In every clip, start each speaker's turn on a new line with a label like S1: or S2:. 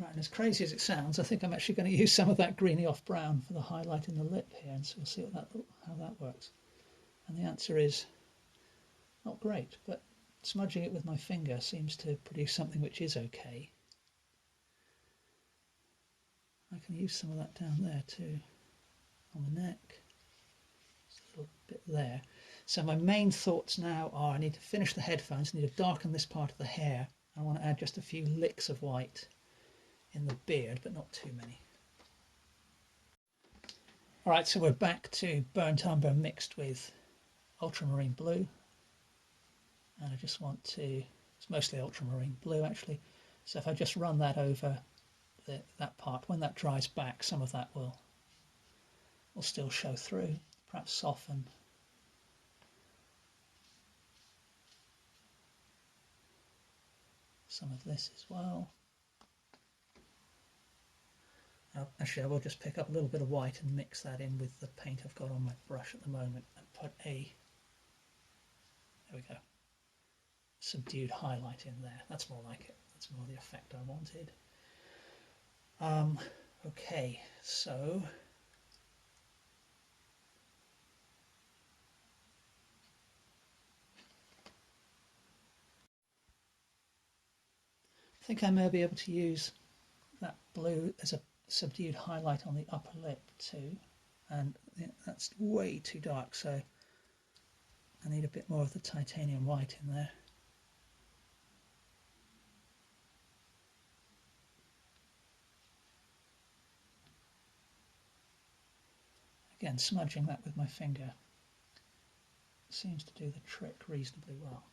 S1: Right, and as crazy as it sounds, I think I'm actually going to use some of that greeny off brown for the highlight in the lip here, and so we'll see how that works. And the answer is not great, but smudging it with my finger seems to produce something which is okay. I can use some of that down there too, on the neck. Just a little bit there. So my main thoughts now are I need to finish the headphones, I need to darken this part of the hair. I want to add just a few licks of white in the beard, but not too many. All right, so we're back to burnt umber mixed with ultramarine blue. And I just want to, it's mostly ultramarine blue actually. So if I just run that over that part, when that dries back, some of that will still show through, perhaps soften. Some of this as well. Actually, I will just pick up a little bit of white and mix that in with the paint I've got on my brush at the moment and put there we go, subdued highlight in there. That's more like it. That's more the effect I wanted. Okay, so I think I may be able to use that blue as a subdued highlight on the upper lip too, and that's way too dark, so I need a bit more of the titanium white in there. Again, smudging that with my finger seems to do the trick reasonably well.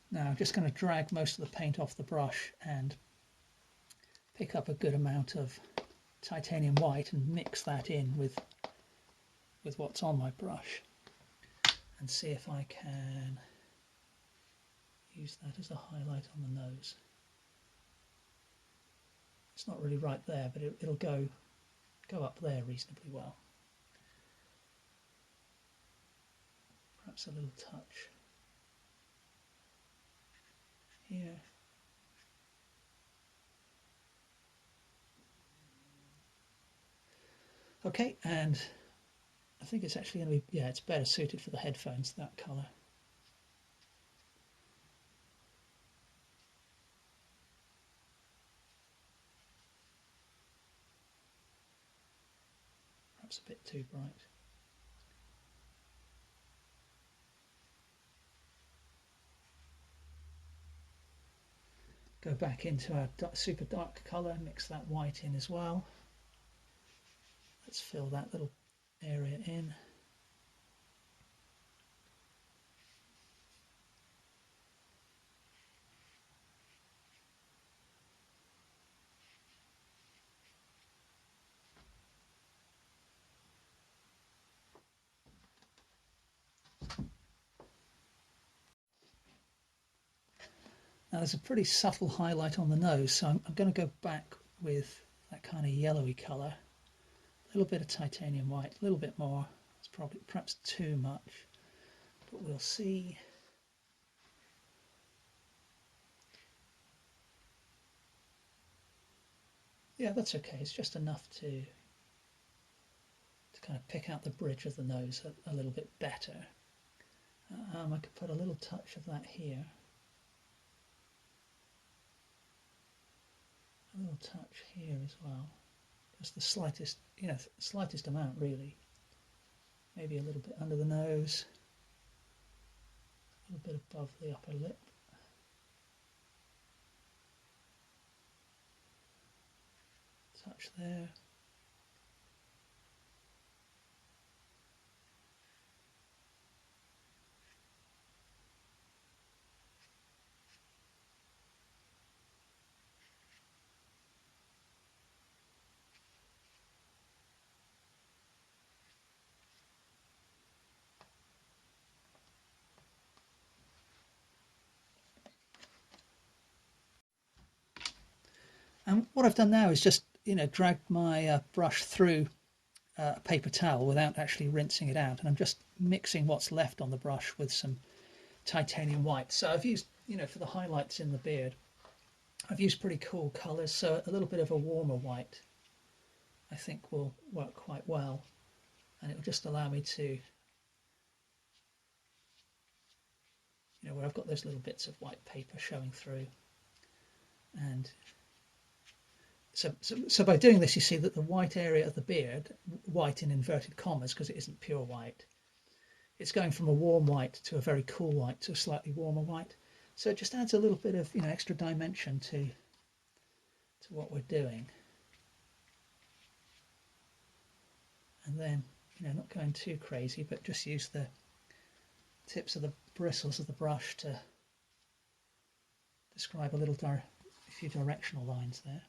S1: Now I'm just going to drag most of the paint off the brush and pick up a good amount of titanium white and mix that in with what's on my brush and see if I can use that as a highlight on the nose. It's not really right there, but it'll go up there reasonably well. Perhaps a little touch here. Okay, and I think it's actually going to be, yeah, it's better suited for the headphones, that colour. Perhaps a bit too bright. Go back into our super dark colour, mix that white in as well. Let's fill that little area in. Now there's a pretty subtle highlight on the nose, so I'm going to go back with that kind of yellowy colour. A little bit of titanium white, a little bit more. It's probably perhaps too much, but we'll see. Yeah, that's okay. It's just enough to kind of pick out the bridge of the nose a little bit better. I could put a little touch of that here. A little touch here as well. Just the slightest, slightest amount really. Maybe a little bit under the nose. A little bit above the upper lip. Touch there. And what I've done now is just, dragged my brush through a paper towel without actually rinsing it out, and I'm just mixing what's left on the brush with some titanium white. So I've used, for the highlights in the beard, I've used pretty cool colours, so a little bit of a warmer white I think will work quite well, and it will just allow me to, where I've got those little bits of white paper showing through. And so by doing this, you see that the white area of the beard, white in inverted commas because it isn't pure white, it's going from a warm white to a very cool white to a slightly warmer white. So it just adds a little bit of extra dimension to what we're doing. And then not going too crazy, but just use the tips of the bristles of the brush to describe a few directional lines there.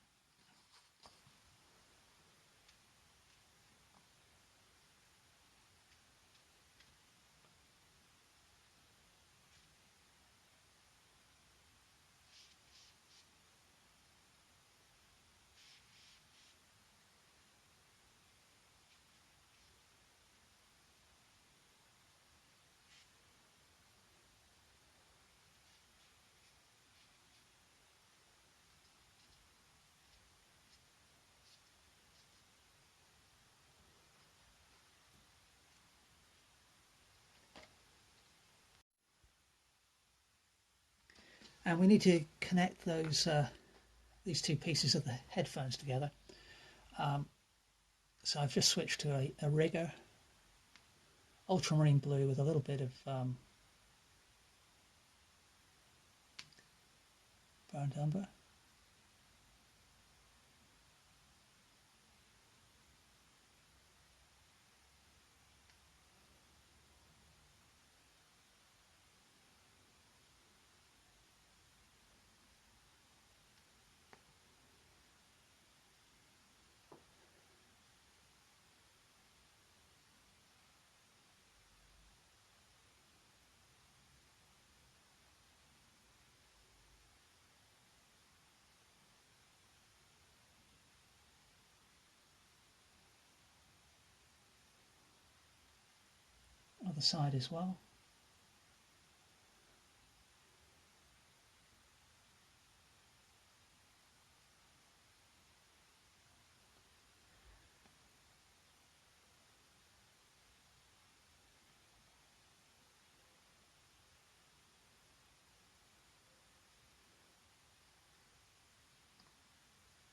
S1: And we need to connect these two pieces of the headphones together. So I've just switched to a rigger, ultramarine blue with a little bit of burnt umber. Other side as well.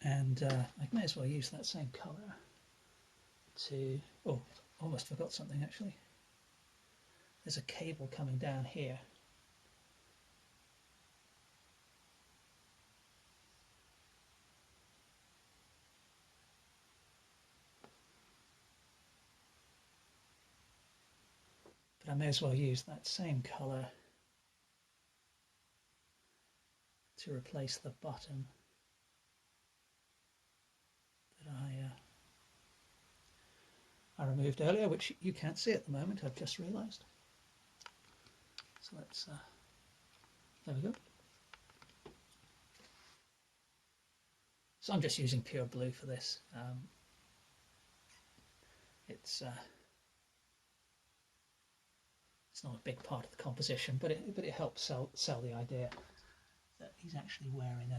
S1: And I may as well use that same colour to, oh, almost forgot something actually. There's a cable coming down here. But I may as well use that same colour to replace the button that I removed earlier, which you can't see at the moment, I've just realised. So let's, there we go. So I'm just using pure blue for this. It's not a big part of the composition, but it helps sell the idea that he's actually wearing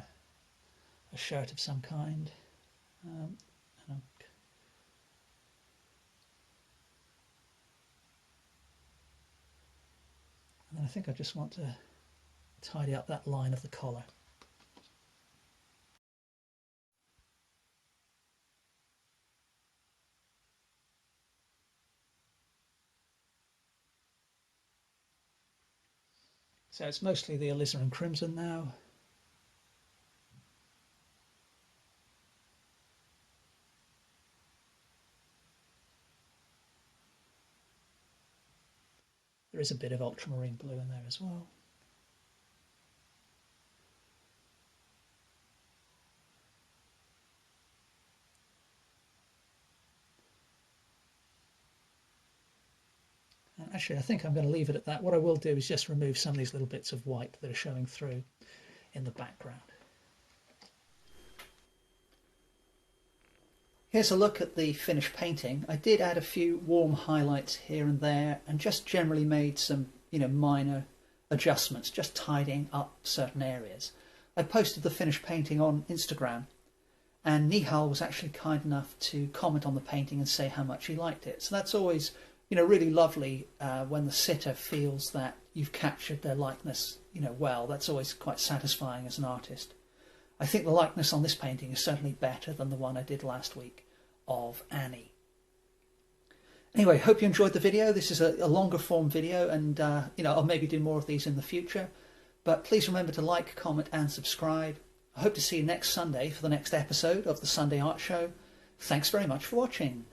S1: a shirt of some kind. And then I think I just want to tidy up that line of the collar. So it's mostly the alizarin crimson now. There is a bit of ultramarine blue in there as well. And actually, I think I'm going to leave it at that. What I will do is just remove some of these little bits of white that are showing through in the background. Here's a look at the finished painting. I did add a few warm highlights here and there and just generally made some, minor adjustments, just tidying up certain areas. I posted the finished painting on Instagram, and Nihal was actually kind enough to comment on the painting and say how much he liked it. So that's always, really lovely when the sitter feels that you've captured their likeness, well. That's always quite satisfying as an artist. I think the likeness on this painting is certainly better than the one I did last week of Annie. Anyway, hope you enjoyed the video. This is a longer form video, and I'll maybe do more of these in the future. But please remember to like, comment and subscribe. I hope to see you next Sunday for the next episode of the Sunday Art Show. Thanks very much for watching.